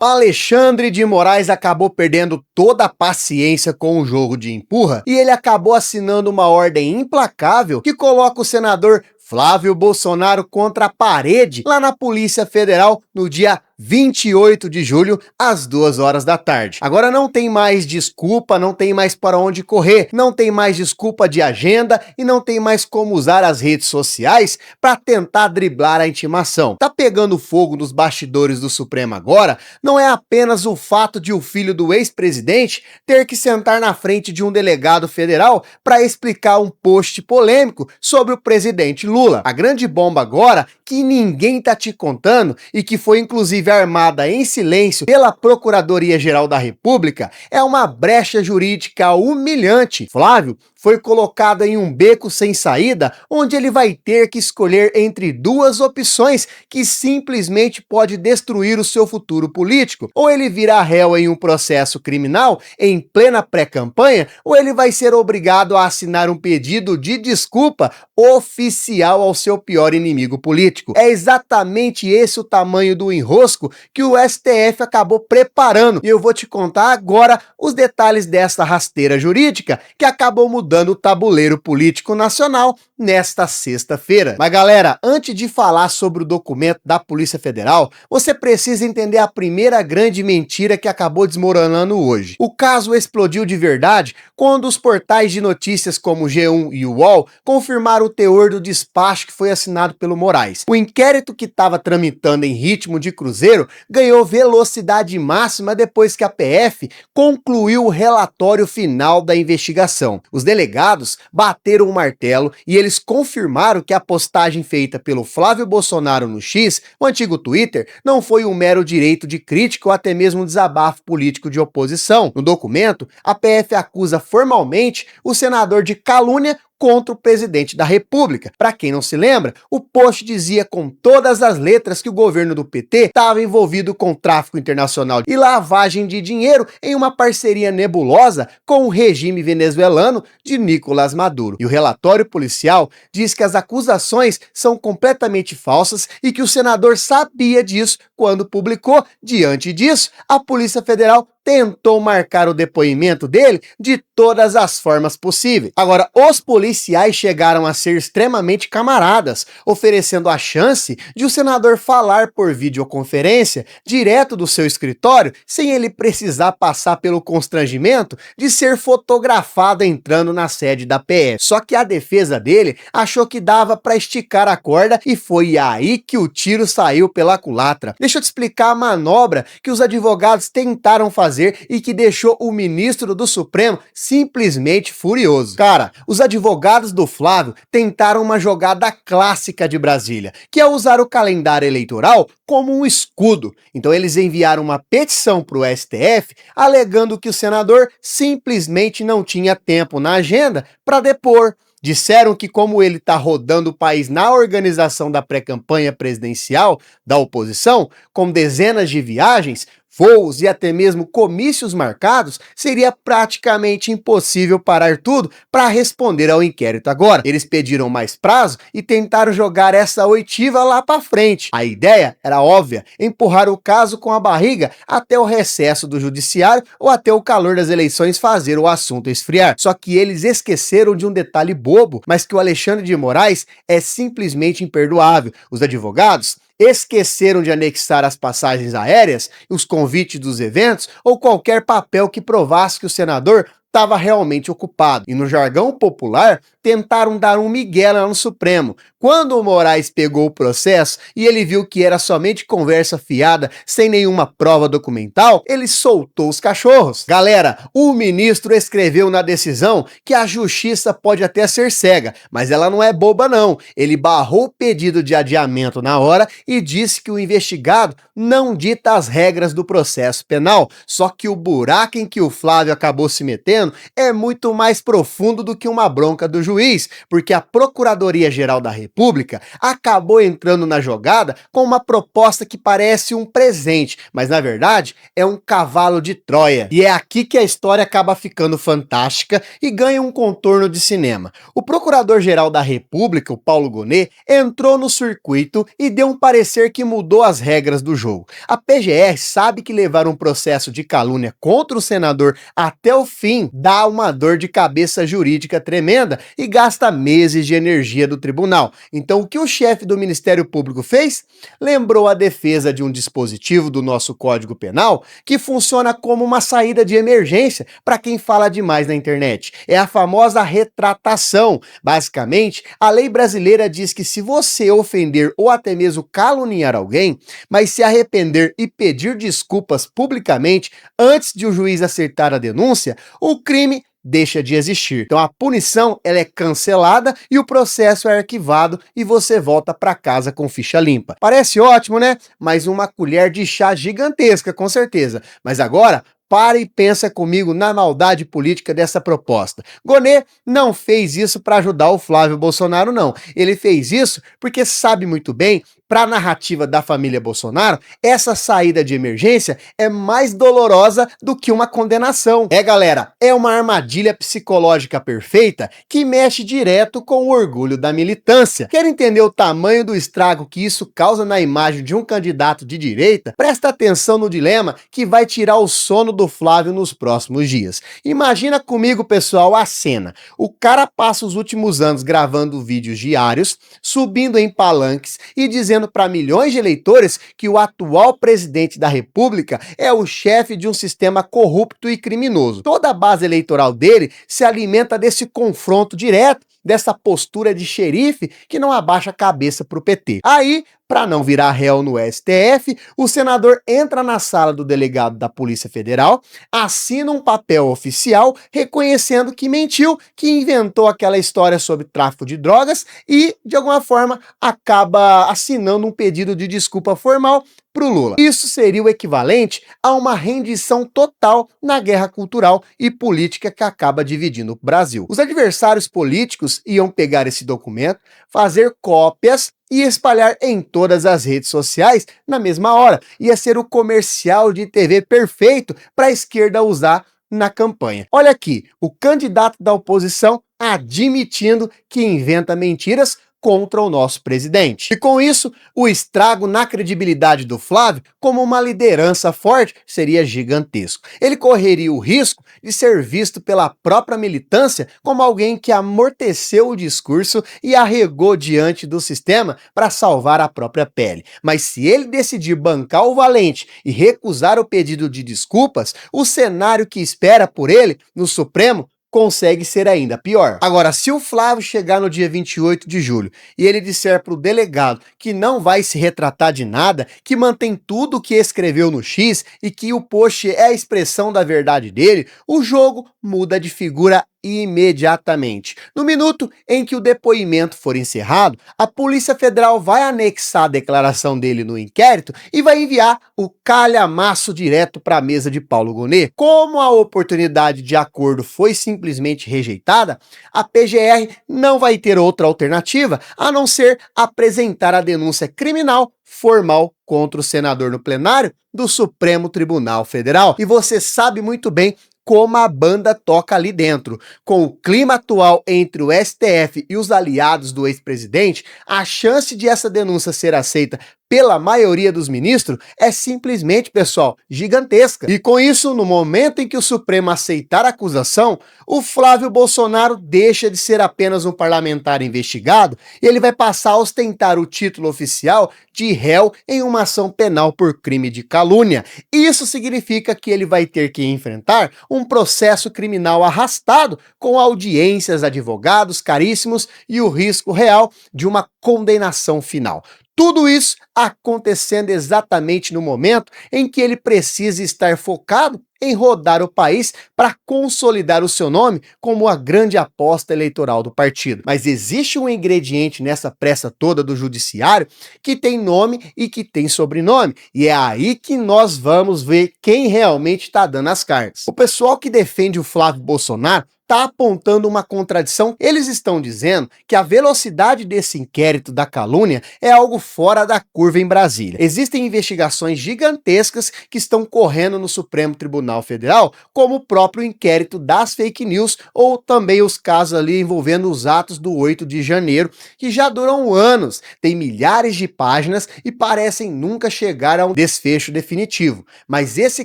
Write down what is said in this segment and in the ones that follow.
Alexandre de Moraes acabou perdendo toda a paciência com o jogo de empurra e ele acabou assinando uma ordem implacável que coloca o senador Flávio Bolsonaro contra a parede lá na Polícia Federal no dia 28 de julho, às 2 horas da tarde. Agora não tem mais desculpa, não tem mais para onde correr, não tem mais desculpa de agenda e não tem mais como usar as redes sociais para tentar driblar a intimação. Tá pegando fogo nos bastidores do Supremo agora, não é apenas o fato de o filho do ex-presidente ter que sentar na frente de um delegado federal para explicar um post polêmico sobre o presidente Lula. A grande bomba agora, que ninguém tá te contando e que foi inclusive armada em silêncio pela Procuradoria-Geral da República, é uma brecha jurídica humilhante. Flávio foi colocado em um beco sem saída, onde ele vai ter que escolher entre duas opções que simplesmente pode destruir o seu futuro político. Ou ele virá réu em um processo criminal em plena pré-campanha, ou ele vai ser obrigado a assinar um pedido de desculpa oficial ao seu pior inimigo político. É exatamente esse o tamanho do enrosco que o STF acabou preparando, e eu vou te contar agora os detalhes dessa rasteira jurídica que acabou mudando o tabuleiro político nacional nesta sexta-feira. Mas galera, antes de falar sobre o documento da Polícia Federal, você precisa entender a primeira grande mentira que acabou desmoronando hoje. O caso explodiu de verdade quando os portais de notícias como o G1 e o UOL confirmaram o teor do despacho que foi assinado pelo Moraes. O inquérito que estava tramitando em ritmo de cruzeiro ganhou velocidade máxima depois que a PF concluiu o relatório final da investigação. Os delegados bateram o martelo e eles confirmaram que a postagem feita pelo Flávio Bolsonaro no X, o antigo Twitter, não foi um mero direito de crítica ou até mesmo um desabafo político de oposição. No documento, a PF acusa formalmente o senador de calúnia contra o presidente da República. Para quem não se lembra, o post dizia com todas as letras que o governo do PT estava envolvido com tráfico internacional e lavagem de dinheiro em uma parceria nebulosa com o regime venezuelano de Nicolás Maduro. E o relatório policial diz que as acusações são completamente falsas e que o senador sabia disso quando publicou. Diante disso, a Polícia Federal tentou marcar o depoimento dele de todas as formas possíveis. Agora, os policiais chegaram a ser extremamente camaradas, oferecendo a chance de o senador falar por videoconferência direto do seu escritório, sem ele precisar passar pelo constrangimento de ser fotografado entrando na sede da PF. Só que a defesa dele achou que dava para esticar a corda e foi aí que o tiro saiu pela culatra. Deixa eu te explicar a manobra que os advogados tentaram fazer e que deixou o ministro do Supremo simplesmente furioso. Cara, os advogados do Flávio tentaram uma jogada clássica de Brasília, que é usar o calendário eleitoral como um escudo. Então eles enviaram uma petição para o STF alegando que o senador simplesmente não tinha tempo na agenda para depor. Disseram que como ele está rodando o país na organização da pré-campanha presidencial da oposição, com dezenas de viagens, voos e até mesmo comícios marcados, seria praticamente impossível parar tudo para responder ao inquérito agora. Eles pediram mais prazo e tentaram jogar essa oitiva lá para frente. A ideia era óbvia, empurrar o caso com a barriga até o recesso do judiciário ou até o calor das eleições fazer o assunto esfriar. Só que eles esqueceram de um detalhe bobo, mas que o Alexandre de Moraes é simplesmente imperdoável. Os advogados esqueceram de anexar as passagens aéreas, os convites dos eventos ou qualquer papel que provasse que o senador estava realmente ocupado. E no jargão popular, tentaram dar um migué lá no Supremo. Quando o Moraes pegou o processo e ele viu que era somente conversa fiada, sem nenhuma prova documental, ele soltou os cachorros. Galera, o ministro escreveu na decisão que a justiça pode até ser cega, mas ela não é boba não. Ele barrou o pedido de adiamento na hora e disse que o investigado não dita as regras do processo penal. Só que o buraco em que o Flávio acabou se metendo acontecendo é muito mais profundo do que uma bronca do juiz, porque a Procuradoria-Geral da República acabou entrando na jogada com uma proposta que parece um presente, mas na verdade é um cavalo de Troia. E é aqui que a história acaba ficando fantástica e ganha um contorno de cinema. O Procurador-Geral da República, o Paulo Gonet, entrou no circuito e deu um parecer que mudou as regras do jogo. A PGR sabe que levar um processo de calúnia contra o senador até o fim dá uma dor de cabeça jurídica tremenda e gasta meses de energia do tribunal. Então o que o chefe do Ministério Público fez? Lembrou a defesa de um dispositivo do nosso Código Penal que funciona como uma saída de emergência para quem fala demais na internet. É a famosa retratação. Basicamente, a lei brasileira diz que se você ofender ou até mesmo caluniar alguém, mas se arrepender e pedir desculpas publicamente antes de o juiz acertar a denúncia, o crime deixa de existir. Então a punição ela é cancelada e o processo é arquivado e você volta para casa com ficha limpa. Parece ótimo, né? Mas uma colher de chá gigantesca, com certeza. Mas agora para e pensa comigo na maldade política dessa proposta. Gonet não fez isso para ajudar o Flávio Bolsonaro, não. Ele fez isso porque sabe muito bem, para a narrativa da família Bolsonaro, essa saída de emergência é mais dolorosa do que uma condenação. É, galera, é uma armadilha psicológica perfeita que mexe direto com o orgulho da militância. Quer entender o tamanho do estrago que isso causa na imagem de um candidato de direita? Presta atenção no dilema que vai tirar o sono do Flávio nos próximos dias. Imagina comigo, pessoal, a cena. O cara passa os últimos anos gravando vídeos diários, subindo em palanques e dizendo para milhões de eleitores que o atual presidente da República é o chefe de um sistema corrupto e criminoso. Toda a base eleitoral dele se alimenta desse confronto direto, dessa postura de xerife que não abaixa a cabeça para o PT. Aí, para não virar réu no STF, o senador entra na sala do delegado da Polícia Federal, assina um papel oficial reconhecendo que mentiu, que inventou aquela história sobre tráfico de drogas e, de alguma forma, acaba assinando um pedido de desculpa formal para o Lula. Isso seria o equivalente a uma rendição total na guerra cultural e política que acaba dividindo o Brasil. Os adversários políticos iam pegar esse documento, fazer cópias e espalhar em todas as redes sociais na mesma hora. Ia ser o comercial de TV perfeito para a esquerda usar na campanha. Olha aqui, o candidato da oposição admitindo que inventa mentiras contra o nosso presidente. E com isso, o estrago na credibilidade do Flávio como uma liderança forte seria gigantesco. Ele correria o risco de ser visto pela própria militância como alguém que amorteceu o discurso e arregou diante do sistema para salvar a própria pele. Mas se ele decidir bancar o valente e recusar o pedido de desculpas, o cenário que espera por ele no Supremo consegue ser ainda pior. Agora, se o Flávio chegar no dia 28 de julho e ele disser para o delegado que não vai se retratar de nada, que mantém tudo o que escreveu no X e que o post é a expressão da verdade dele, o jogo muda de figura imediatamente. No minuto em que o depoimento for encerrado, a Polícia Federal vai anexar a declaração dele no inquérito e vai enviar o calhamaço direto para a mesa de Paulo Gonet. Como a oportunidade de acordo foi simplesmente rejeitada, a PGR não vai ter outra alternativa a não ser apresentar a denúncia criminal formal contra o senador no plenário do Supremo Tribunal Federal. E você sabe muito bem como a banda toca ali dentro. Com o clima atual entre o STF e os aliados do ex-presidente, a chance de essa denúncia ser aceita pela maioria dos ministros é simplesmente, pessoal, gigantesca. E com isso, no momento em que o Supremo aceitar a acusação, o Flávio Bolsonaro deixa de ser apenas um parlamentar investigado e ele vai passar a ostentar o título oficial de réu em uma ação penal por crime de calúnia. Isso significa que ele vai ter que enfrentar um processo criminal arrastado com audiências, advogados caríssimos e o risco real de uma condenação final. Tudo isso acontecendo exatamente no momento em que ele precisa estar focado em rodar o país para consolidar o seu nome como a grande aposta eleitoral do partido. Mas existe um ingrediente nessa pressa toda do judiciário que tem nome e que tem sobrenome, e é aí que nós vamos ver quem realmente está dando as cartas. O pessoal que defende o Flávio Bolsonaro está apontando uma contradição. Eles estão dizendo que a velocidade desse inquérito da calúnia é algo fora da curva em Brasília. Existem investigações gigantescas que estão correndo no Supremo Tribunal Federal, como o próprio inquérito das fake news, ou também os casos ali envolvendo os atos do 8 de janeiro, que já duram anos, tem milhares de páginas e parecem nunca chegar a um desfecho definitivo. Mas esse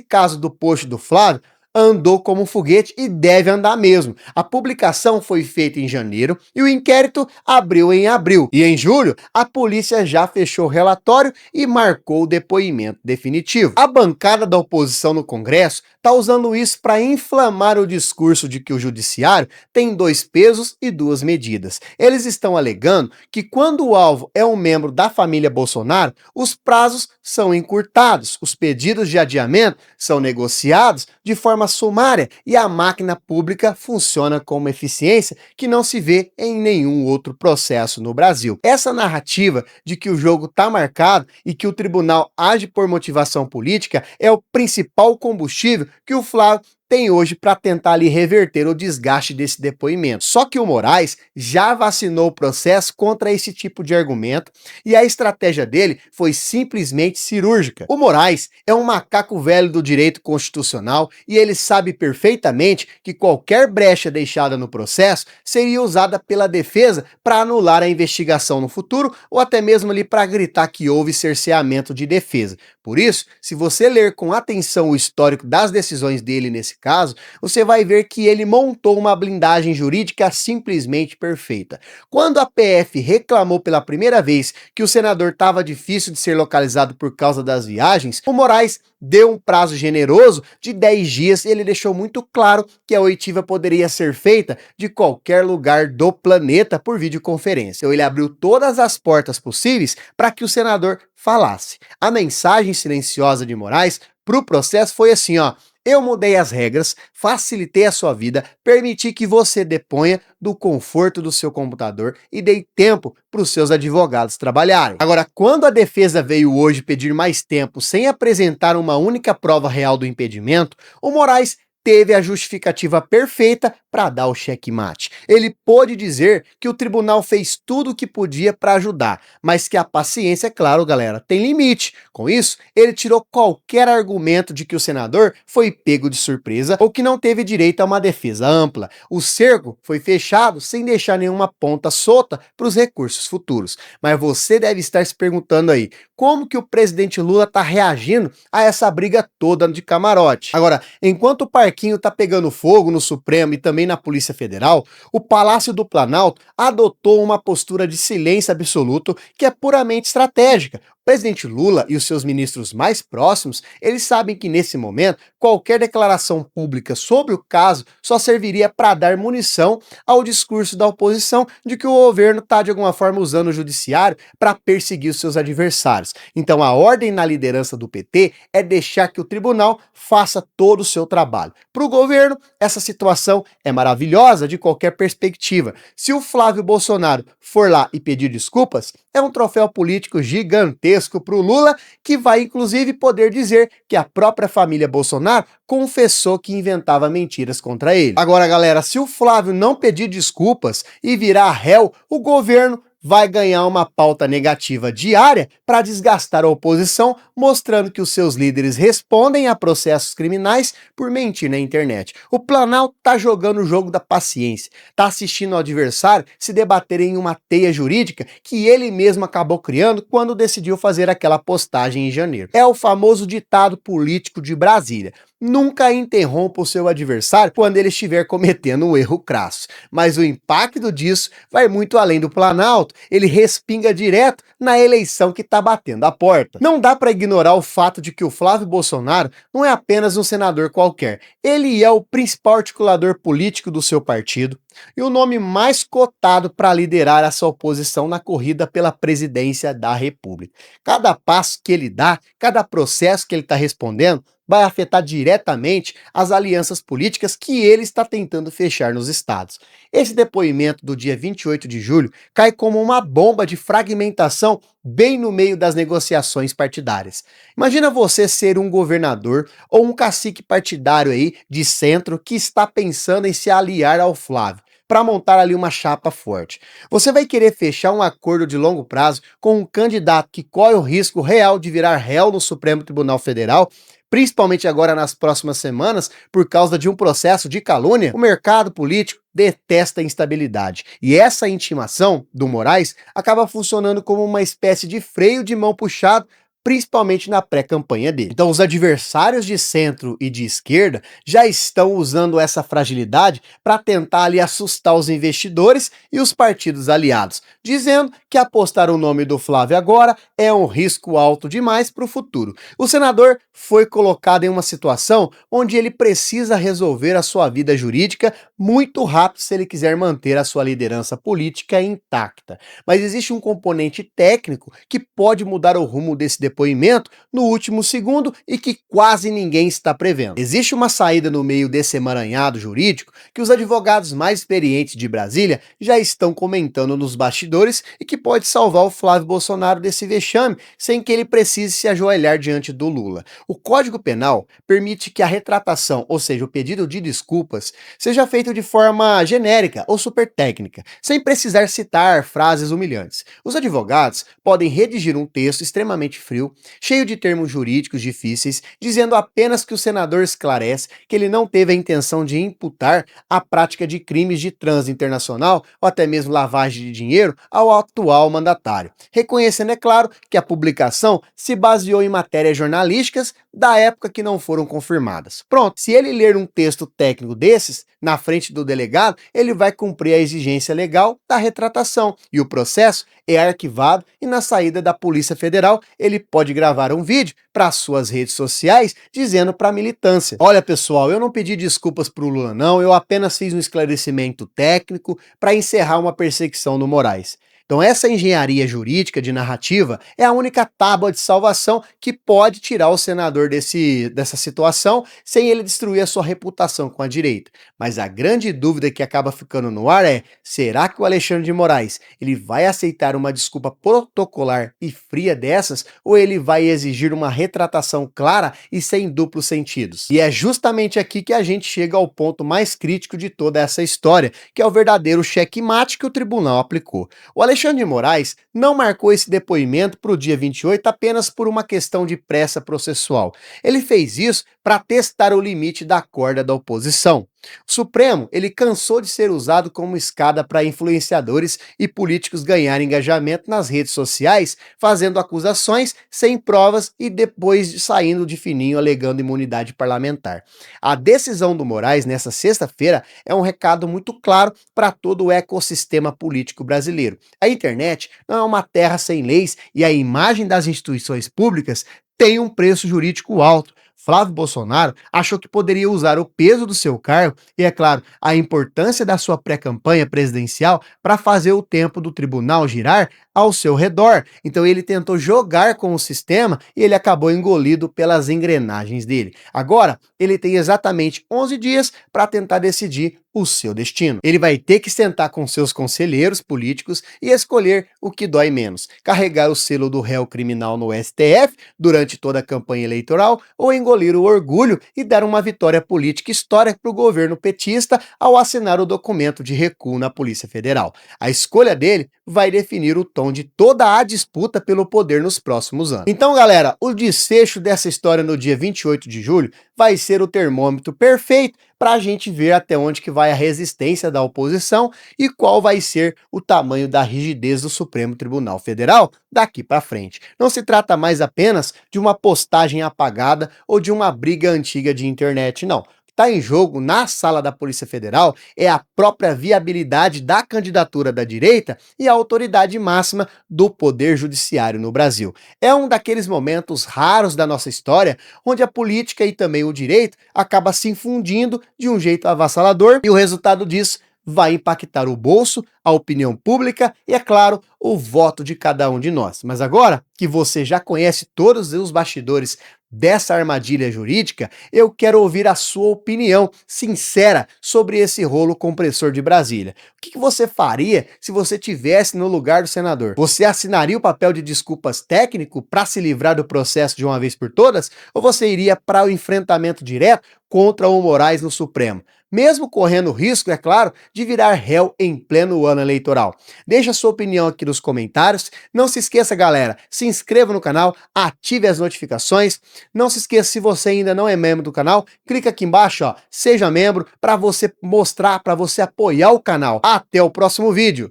caso do post do Flávio andou como um foguete e deve andar mesmo. A publicação foi feita em janeiro e o inquérito abriu em abril. E em julho, a polícia já fechou o relatório e marcou o depoimento definitivo. A bancada da oposição no Congresso está usando isso para inflamar o discurso de que o judiciário tem dois pesos e duas medidas. Eles estão alegando que quando o alvo é um membro da família Bolsonaro, os prazos são encurtados, os pedidos de adiamento são negociados de forma sumária e a máquina pública funciona com uma eficiência que não se vê em nenhum outro processo no Brasil. Essa narrativa de que o jogo está marcado e que o tribunal age por motivação política é o principal combustível que o Flávio tem hoje para tentar ali reverter o desgaste desse depoimento. Só que o Moraes já vacinou o processo contra esse tipo de argumento e a estratégia dele foi simplesmente cirúrgica. O Moraes é um macaco velho do direito constitucional e ele sabe perfeitamente que qualquer brecha deixada no processo seria usada pela defesa para anular a investigação no futuro ou até mesmo ali para gritar que houve cerceamento de defesa. Por isso, se você ler com atenção o histórico das decisões dele nesse caso, você vai ver que ele montou uma blindagem jurídica simplesmente perfeita. Quando a PF reclamou pela primeira vez que o senador estava difícil de ser localizado por causa das viagens, o Moraes deu um prazo generoso de 10 dias e ele deixou muito claro que a oitiva poderia ser feita de qualquer lugar do planeta por videoconferência. Então ele abriu todas as portas possíveis para que o senador falasse. A mensagem silenciosa de Moraes para o processo foi assim, ó: eu mudei as regras, facilitei a sua vida, permiti que você deponha do conforto do seu computador e dei tempo para os seus advogados trabalharem. Agora, quando a defesa veio hoje pedir mais tempo sem apresentar uma única prova real do impedimento, o Moraes teve a justificativa perfeita para dar o checkmate. Ele pôde dizer que o tribunal fez tudo o que podia para ajudar, mas que a paciência, claro, galera, tem limite. Com isso, ele tirou qualquer argumento de que o senador foi pego de surpresa ou que não teve direito a uma defesa ampla. O cerco foi fechado sem deixar nenhuma ponta solta para os recursos futuros. Mas você deve estar se perguntando aí, como que o presidente Lula está reagindo a essa briga toda de camarote? Agora, enquanto o parquinho está pegando fogo no Supremo e também na Polícia Federal, o Palácio do Planalto adotou uma postura de silêncio absoluto que é puramente estratégica. O presidente Lula e os seus ministros mais próximos, eles sabem que nesse momento, qualquer declaração pública sobre o caso só serviria para dar munição ao discurso da oposição de que o governo está de alguma forma usando o judiciário para perseguir os seus adversários. Então a ordem na liderança do PT é deixar que o tribunal faça todo o seu trabalho. Para o governo, essa situação é maravilhosa de qualquer perspectiva. Se o Flávio Bolsonaro for lá e pedir desculpas, é um troféu político gigantesco para o Lula, que vai inclusive poder dizer que a própria família Bolsonaro confessou que inventava mentiras contra ele. Agora, galera, se o Flávio não pedir desculpas e virar réu, o governo vai ganhar uma pauta negativa diária para desgastar a oposição, mostrando que os seus líderes respondem a processos criminais por mentir na internet. O Planalto tá jogando o jogo da paciência, tá assistindo o adversário se debater em uma teia jurídica que ele mesmo acabou criando quando decidiu fazer aquela postagem em janeiro. É o famoso ditado político de Brasília: nunca interrompa o seu adversário quando ele estiver cometendo um erro crasso. Mas o impacto disso vai muito além do Planalto, ele respinga direto na eleição que está batendo a porta. Não dá para ignorar o fato de que o Flávio Bolsonaro não é apenas um senador qualquer, ele é o principal articulador político do seu partido e o nome mais cotado para liderar essa oposição na corrida pela presidência da República. Cada passo que ele dá, cada processo que ele está respondendo, vai afetar diretamente as alianças políticas que ele está tentando fechar nos estados. Esse depoimento do dia 28 de julho cai como uma bomba de fragmentação bem no meio das negociações partidárias. Imagina você ser um governador ou um cacique partidário aí de centro que está pensando em se aliar ao Flávio para montar ali uma chapa forte. Você vai querer fechar um acordo de longo prazo com um candidato que corre o risco real de virar réu no Supremo Tribunal Federal, principalmente agora nas próximas semanas, por causa de um processo de calúnia? O mercado político detesta a instabilidade. E essa intimação do Moraes acaba funcionando como uma espécie de freio de mão puxado, principalmente na pré-campanha dele. Então, os adversários de centro e de esquerda já estão usando essa fragilidade para tentar ali assustar os investidores e os partidos aliados, dizendo que apostar o nome do Flávio agora é um risco alto demais para o futuro. O senador foi colocado em uma situação onde ele precisa resolver a sua vida jurídica muito rápido se ele quiser manter a sua liderança política intacta. Mas existe um componente técnico que pode mudar o rumo desse depoimento no último segundo e que quase ninguém está prevendo. Existe uma saída no meio desse emaranhado jurídico que os advogados mais experientes de Brasília já estão comentando nos bastidores e que pode salvar o Flávio Bolsonaro desse vexame sem que ele precise se ajoelhar diante do Lula. O Código Penal permite que a retratação, ou seja, o pedido de desculpas, seja feito de forma genérica ou super técnica, sem precisar citar frases humilhantes. Os advogados podem redigir um texto extremamente frio, cheio de termos jurídicos difíceis, dizendo apenas que o senador esclarece que ele não teve a intenção de imputar a prática de crimes de trânsito internacional ou até mesmo lavagem de dinheiro ao atual mandatário, reconhecendo, é claro, que a publicação se baseou em matérias jornalísticas da época que não foram confirmadas. Pronto, se ele ler um texto técnico desses, na frente do delegado, ele vai cumprir a exigência legal da retratação e o processo é arquivado e na saída da Polícia Federal ele pode gravar um vídeo para suas redes sociais dizendo para a militância: olha pessoal, eu não pedi desculpas para o Lula não, eu apenas fiz um esclarecimento técnico para encerrar uma perseguição no Moraes. Então essa engenharia jurídica de narrativa é a única tábua de salvação que pode tirar o senador dessa situação sem ele destruir a sua reputação com a direita. Mas a grande dúvida que acaba ficando no ar é: será que o Alexandre de Moraes ele vai aceitar uma desculpa protocolar e fria dessas ou ele vai exigir uma retratação clara e sem duplos sentidos? E é justamente aqui que a gente chega ao ponto mais crítico de toda essa história, que é o verdadeiro checkmate que o tribunal aplicou. O Alexandre de Moraes não marcou esse depoimento para o dia 28 apenas por uma questão de pressa processual. Ele fez isso para testar o limite da corda da oposição. O Supremo, ele cansou de ser usado como escada para influenciadores e políticos ganharem engajamento nas redes sociais, fazendo acusações sem provas e depois saindo de fininho alegando imunidade parlamentar. A decisão do Moraes nessa sexta-feira é um recado muito claro para todo o ecossistema político brasileiro. A internet não é uma terra sem leis e a imagem das instituições públicas tem um preço jurídico alto. Flávio Bolsonaro achou que poderia usar o peso do seu cargo e, é claro, a importância da sua pré-campanha presidencial para fazer o tempo do tribunal girar ao seu redor. Então ele tentou jogar com o sistema e ele acabou engolido pelas engrenagens dele. Agora, ele tem exatamente 11 dias para tentar decidir o seu destino. Ele vai ter que sentar com seus conselheiros políticos e escolher o que dói menos: carregar o selo do réu criminal no STF durante toda a campanha eleitoral ou engolir o orgulho e dar uma vitória política histórica para o governo petista ao assinar o documento de recuo na Polícia Federal. A escolha dele vai definir o tom de toda a disputa pelo poder nos próximos anos. Então, galera, o desfecho dessa história no dia 28 de julho vai ser o termômetro perfeito para a gente ver até onde que vai a resistência da oposição e qual vai ser o tamanho da rigidez do Supremo Tribunal Federal daqui para frente. Não se trata mais apenas de uma postagem apagada ou de uma briga antiga de internet, não. Está em jogo na sala da Polícia Federal é a própria viabilidade da candidatura da direita e a autoridade máxima do poder judiciário no Brasil. É um daqueles momentos raros da nossa história onde a política e também o direito acaba se infundindo de um jeito avassalador e o resultado disso vai impactar o bolso, a opinião pública e, é claro, o voto de cada um de nós. Mas agora que você já conhece todos os bastidores dessa armadilha jurídica, eu quero ouvir a sua opinião sincera sobre esse rolo compressor de Brasília. O que você faria se você tivesse no lugar do senador? Você assinaria o papel de desculpas técnico para se livrar do processo de uma vez por todas? Ou você iria para o enfrentamento direto contra o Moraes no Supremo? Mesmo correndo o risco, é claro, de virar réu em pleno ano eleitoral. Deixa a sua opinião aqui nos comentários. Não se esqueça, galera, se inscreva no canal, ative as notificações. Não se esqueça, se você ainda não é membro do canal, clica aqui embaixo, ó, seja membro, para você mostrar, para você apoiar o canal. Até o próximo vídeo.